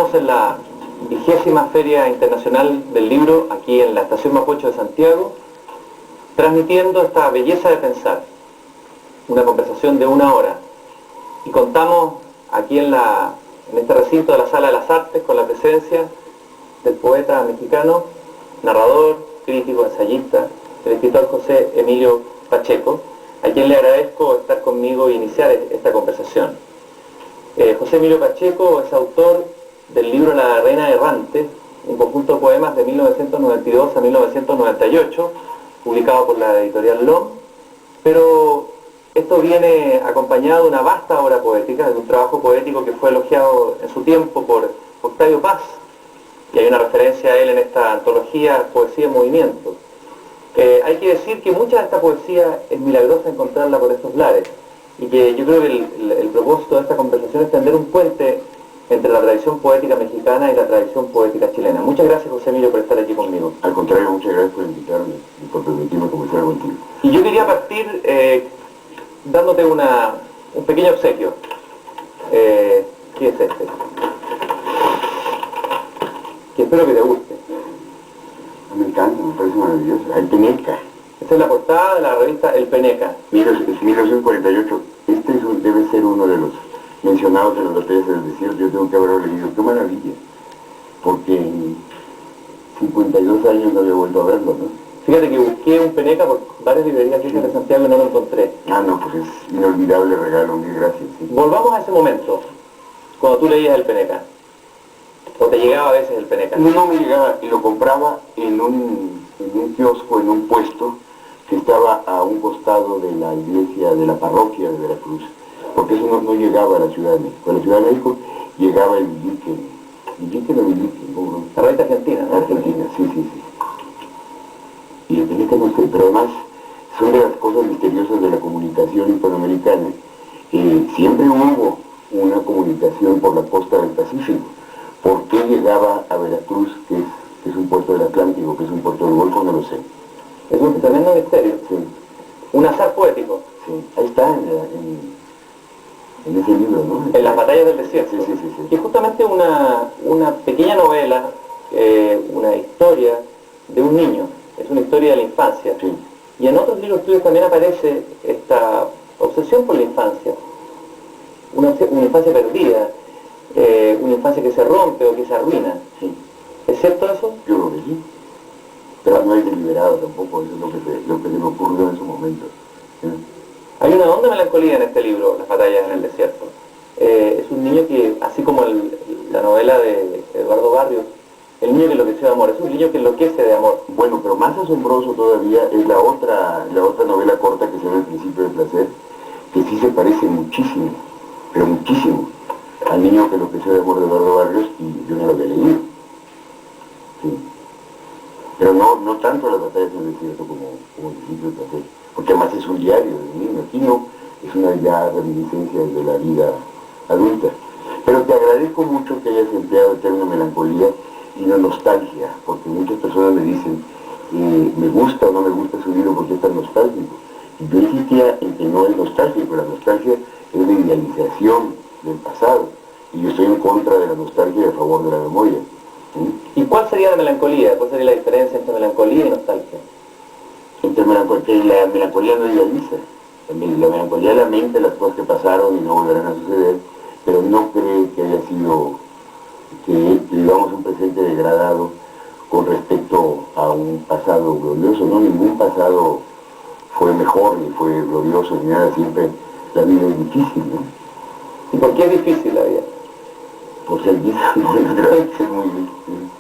Estamos en la 20ª Feria Internacional del Libro, aquí en la Estación Mapocho de Santiago, transmitiendo esta belleza de pensar, una conversación de 1 hora. Y contamos aquí en este recinto de la Sala de las Artes con la presencia del poeta mexicano, narrador, crítico, ensayista, el escritor José Emilio Pacheco, a quien le agradezco estar conmigo e iniciar esta conversación. José Emilio Pacheco es autor del libro La Reina Errante, un conjunto de poemas de 1992 a 1998, publicado por la editorial LOM, pero esto viene acompañado de una vasta obra poética, de un trabajo poético que fue elogiado en su tiempo por Octavio Paz, y hay una referencia a él en esta antología Poesía en Movimiento. Hay que decir que mucha de esta poesía es milagrosa encontrarla por estos lares, y que yo creo que el propósito de esta conversación es tender un puente entre la tradición poética mexicana y la tradición poética chilena. Muchas gracias, José Emilio, por estar aquí conmigo. Al contrario, muchas gracias por invitarme y por permitirme conversar contigo. Y yo quería partir dándote un pequeño obsequio. ¿Qué es este? Que espero que te guste. Me encanta, me parece maravilloso. El Peneca. Esta es la portada de la revista El Peneca. 1948. Este debe ser uno de los mencionados en las batallas del desierto. Yo tengo que haberlo leído. ¡Qué maravilla! Porque en 52 años no había vuelto a verlo, ¿no? Fíjate que busqué un Peneca por varias librerías de Santiago y no lo encontré. Ah, no, pues es inolvidable regalo. Mil gracias. Sí. Volvamos a ese momento, cuando tú leías El Peneca. ¿O te llegaba a veces El Peneca? No me llegaba, y lo compraba en un kiosco, en un puesto que estaba a un costado de la iglesia, de la parroquia de Veracruz, porque eso no llegaba a la Ciudad de México. A la Ciudad de México llegaba el Villiquen o Villiquen, ¿no? La revista argentina, ¿no? Argentina, sí. Y el Peneca no sé, pero además son de las cosas misteriosas de la comunicación hispanoamericana. Siempre hubo una comunicación por la costa del Pacífico. ¿Por qué llegaba a Veracruz, que es un puerto del Atlántico, que es un puerto del Golfo? No lo sé. Es un tremendo misterio. Sí. Un azar poético. Sí. Ahí está, en ese libro, ¿no? En las batallas del desierto. Sí. Y es justamente una pequeña novela, una historia de un niño. Es una historia de la infancia. Sí. Y en otros libros tuyos también aparece esta obsesión por la infancia. Una infancia perdida. Una infancia que se rompe o que se arruina. Sí. ¿Es cierto eso? Yo creo que sí. Pero no es deliberado tampoco, eso es lo que se me ocurrió en su momento. ¿Sí? Hay una honda melancolía en este libro, Las batallas en el desierto. Es un niño que, así como la novela de Eduardo Barrios, el niño que enloqueció de amor, es un niño que enloquece de amor. Bueno, pero más asombroso todavía es la otra novela corta que se llama El Principio de Placer, que sí se parece muchísimo, pero muchísimo, al niño que enloqueció de amor de Eduardo Barrios, y yo no lo había leído. Sí. Pero no tanto las batallas en el desierto como El Principio de Placer, porque además es un diario de niño. Aquí no, es una ya reminiscencia de la vida adulta. Pero te agradezco mucho que hayas empleado el término melancolía y no nostalgia, porque muchas personas me dicen, me gusta o no me gusta su libro porque es tan nostálgico. Y yo insistía en que no es nostálgico, la nostalgia es la idealización del pasado, y yo estoy en contra de la nostalgia y a favor de la memoria. ¿Sí? ¿Y cuál sería la melancolía? ¿Cuál sería la diferencia entre melancolía y nostalgia? La melancolía no idealiza. La melancolía lamenta las cosas que pasaron y no volverán a suceder, pero no cree que haya sido, que vivamos un presente degradado con respecto a un pasado glorioso. No, ningún pasado fue mejor, ni fue glorioso, ni nada. Siempre la vida es difícil, ¿no? ¿Y por qué es difícil la vida? Por ser vida, no, es muy difícil.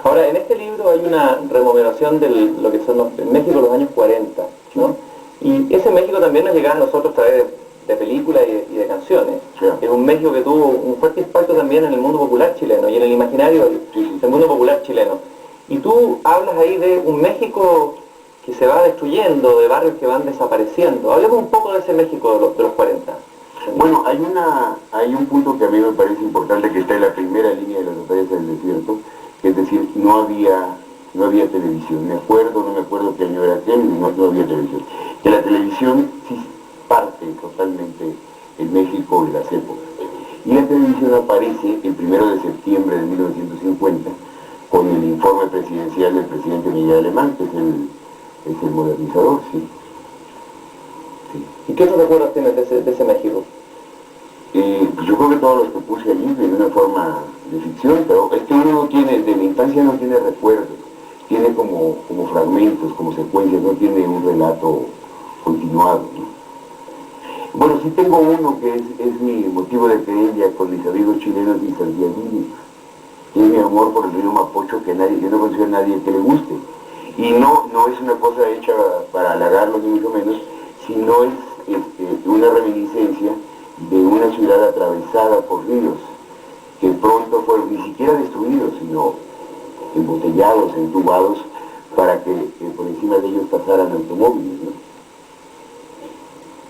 Ahora, en este libro hay una rememoración de lo que son en México los años 40, ¿no? Y ese México también nos llegaba a nosotros a través de películas y de canciones. Sí. Es un México que tuvo un fuerte impacto también en el mundo popular chileno y en el imaginario del mundo popular chileno. Y tú hablas ahí de un México que se va destruyendo, de barrios que van desapareciendo. Hablemos un poco de ese México de los 40. Bueno, hay un punto que a mí me parece importante, que está en la primera línea de las batallas del desierto, que es decir, no había televisión. No me acuerdo qué año era aquel, no había televisión. Que la televisión sí parte totalmente en México en las épocas. Y la televisión aparece el 1 de septiembre de 1950 con el informe presidencial del presidente Miguel Alemán, que es el modernizador, sí. ¿Y qué otros recuerdos tienes de ese México? Pues yo creo que todos los que puse allí de una forma de ficción, pero es que uno no tiene, de la infancia no tiene recuerdos, tiene como fragmentos, como secuencias, no tiene un relato continuado, ¿no? Bueno, sí tengo uno que es mi motivo de querella con mis amigos chilenos y santiaguinos, que es mi amor por el río Mapocho, que yo no consigo a nadie que le guste. Y no es una cosa hecha para halagarlo ni mucho menos, sino es una reminiscencia de una ciudad atravesada por ríos, que pronto fueron ni siquiera destruidos, sino embotellados, entubados, para que por encima de ellos pasaran automóviles, ¿no?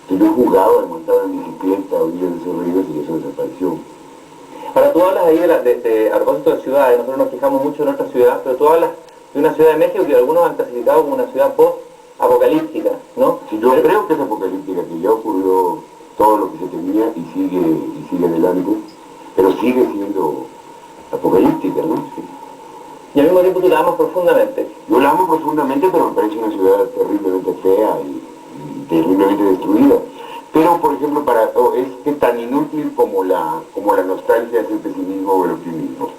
Que yo jugaba, montaba en bicicleta, a orillas de esos ríos y eso desapareció. Ahora tú hablas ahí a propósito de ciudades, nosotros nos fijamos mucho en otra ciudad, pero tú hablas de una ciudad de México que algunos han clasificado como una ciudad post-apocalíptica, ¿no? Sí, yo creo que es apocalíptica, que ya ocurrió todo lo que se temía y sigue adelante, pero sigue siendo apocalíptica, ¿no? Sí. Y al mismo tiempo tú la amas profundamente. Yo la amo profundamente, pero me parece una ciudad terriblemente fea y terriblemente destruida. Pero, por ejemplo, es que tan inútil como la nostalgia es el pesimismo o el optimismo.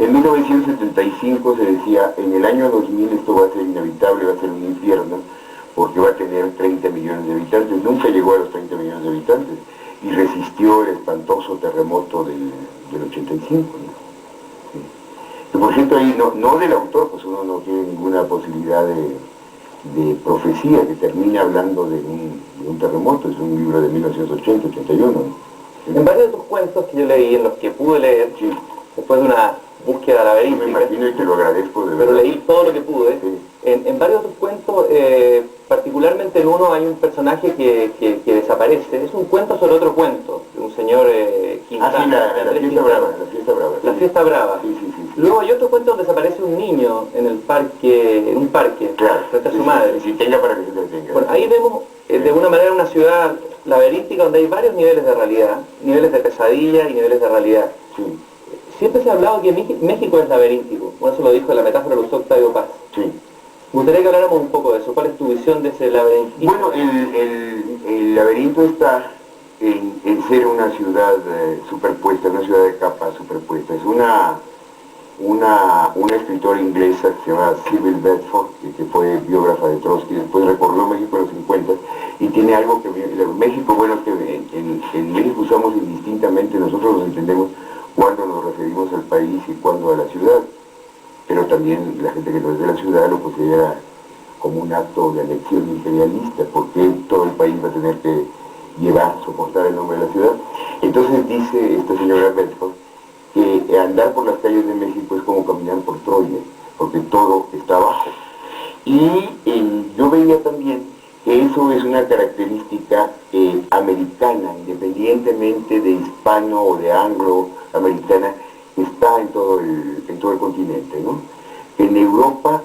En 1975 se decía, en el año 2000 esto va a ser inevitable, va a ser un infierno, porque va a tener 30 millones de habitantes. Nunca llegó a los 30 millones de habitantes y resistió el espantoso terremoto del 85, ¿no? Sí. Que por cierto ahí, no del autor, pues uno no tiene ninguna posibilidad de profecía, que termine hablando de un terremoto, es un libro de 1980-81. ¿no? En varios de tus cuentos que yo leí, en los que pude leer, sí, después de una búsqueda laberíntica, me imagino y te lo agradezco de verdad. Pero leí todo lo que pude. Sí. En varios de tus cuentos, particularmente en uno hay un personaje que desaparece. Es un cuento sobre otro cuento, de un señor Quintana. La fiesta brava, la fiesta brava. La fiesta brava. Sí. Luego hay otro cuento donde desaparece un niño en un parque, claro, frente a su madre. Sí, tenga para que se detenga. Bueno, ahí vemos de alguna manera una ciudad laberíntica donde hay varios niveles de realidad, niveles de pesadilla y niveles de realidad. Sí. Siempre se ha hablado que México es laberíntico, bueno, eso lo dijo en la metáfora, lo usó Octavio Paz. Sí. Me gustaría que habláramos un poco de eso. ¿Cuál es tu visión de ese laberinto? Bueno, el laberinto está en ser una ciudad superpuesta, una ciudad de capas superpuesta. Es una escritora inglesa que se llama Sybil Bedford, que fue biógrafa de Trotsky, después recorrió México en los 50 y tiene algo que México, bueno, es que en México usamos indistintamente, nosotros nos entendemos cuando nos referimos al país y cuando a la ciudad, pero también la gente que no es de la ciudad lo considera como un acto de anexión imperialista, porque todo el país va a tener que soportar el nombre de la ciudad. Entonces dice esta señora Bedford que andar por las calles de México es como caminar por Troya, porque todo está abajo. Y yo veía también que eso es una característica americana, independientemente de hispano o de anglo-americana, está en todo el continente, ¿no? En Europa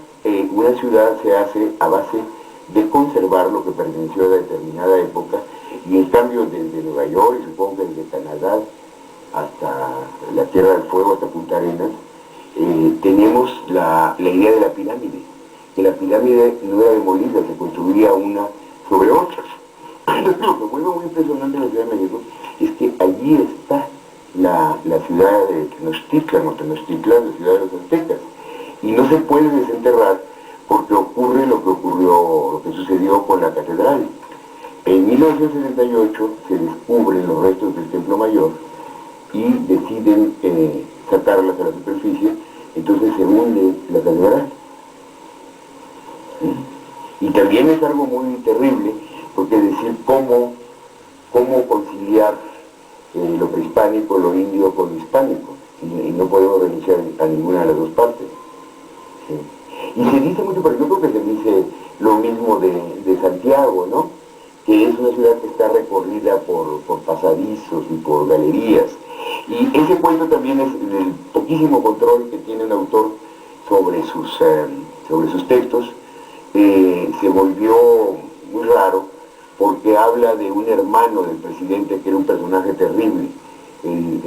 una ciudad se hace a base de conservar lo que perteneció a determinada época, y en cambio desde Nueva York y supongo que desde Canadá hasta la Tierra del Fuego, hasta Punta Arenas, tenemos la idea de la pirámide, que la pirámide no era demolida, se construía una sobre otra. Lo que vuelve muy impresionante en la Ciudad de México es que allí está la ciudad de Tenochtitlan, la ciudad de los aztecas, y no se puede desenterrar porque ocurre lo que sucedió con la catedral. En 1978 se descubren los restos del Templo Mayor y deciden sacarlas a la superficie, entonces se hunde la catedral. ¿Sí? Y también es algo muy terrible, porque es decir, cómo conciliar lo prehispánico, lo indio con lo hispánico, y no podemos renunciar a ninguna de las dos partes. ¿Sí? Y se dice mucho, pero yo creo que se dice lo mismo de Santiago, ¿no? Que es una ciudad que está recorrida por pasadizos y por galerías. Y ese cuento también es el poquísimo control que tiene un autor sobre sus textos, se volvió muy raro, porque habla de un hermano del presidente que era un personaje terrible.